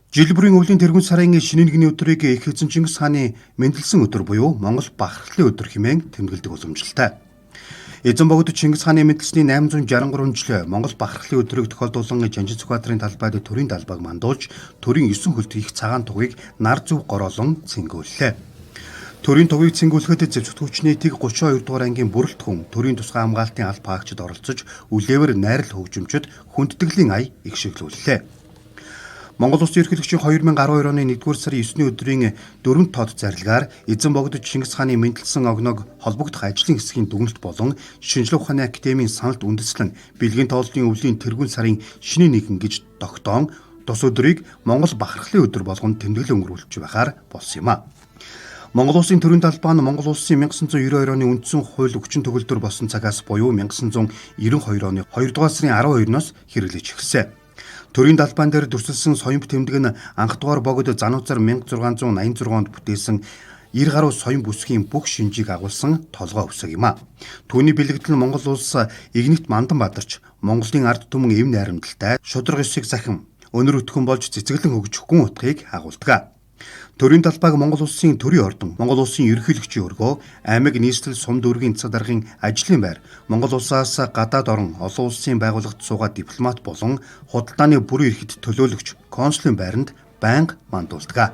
Жил бүрийн өвлийн тэргүүн сарын шинэ нэгний өдрийг их эзэн Чингис хааны мэндэлсэн өдөр буюу Монгол бахархлын өдөр хэмээн тэмдэглэдэг уламжлалтай. Эзэн богд Чингис хааны мэндэлсний 863 жил Монгол бахархлын өдрийг тохиолдуулан Жанжин Сүхбаатарын талбайд төрийн далбайг мандуулж, төрийн 9 хөлт их цагаан тугыг нар зүв гороолон цэнгүүллээ. Төрийн тугыг цэнгүүлэхэд зэвсэгт хүчний тэг 32 дугаар ангийн бүрэлдэхүүн төрийн тусгай хамгаалтын алба хаагчид оролцож, үлээвэр найрал хөгжимчид хүндэтгэлийн ая их шиглүүллээ. Монгол Улсын ерөнхийлөгчийн 2012 оны 1-р сарын 9-ний өдрийн 4 тод зарилгаар эзэн богд Чингис хааны мэндэлсэн огноог холбогдох ажлын хэсгийн дүгнэлт болон Шинжлэх ухааны академийн саналд үндэслэн бэлгийн тооллын өвлийн тэргүүн сарын шинэ нэгэн гэж тогтоон тус өдрийг Монгол бахархлын өдөр болгон тэмдэглэн өнгөрүүлж байхаар болсон юм а. Монгол Улсын төрийн талбай нь Монгол Улсын 1992 оны үндсэн хууль хүчин төгөлдөр болсон цагаас буюу 1992 оны 2 дугаар сарын 12-ноос хэрэглэж эхэлсэн. Төрийн далбайн дээр дүрсэлсэн соён тэмдэг нь анх дугаар богд Зануузар 1686 онд бүтээсэн 90 гаруй соён бүсгийн бүх шинжийг агуулсан толгой өсөг юм а. Түүний бэлэгдэл нь Монгол улс игнит мандан бадарч Монголын ард түмэн эв найрамдалтай шудраг ёсыг захин өнөр өтгөн болж цэцэглэн хөгжих гүн утгыг агуулдаг. Төрийн талбайг Монгол Улсын төрийн ордон, Монгол Улсын ерөнхийлөгчийн өргөө, аймаг нийслэл сум дүүргийн засаг даргын ажлын байр, Монгол улсаас гадаад орон олон улсын байгууллагт суугаад дипломат болон худалдааны бүрэн эрхт төлөөлөгч консулын байранд байнга мандуулдаг.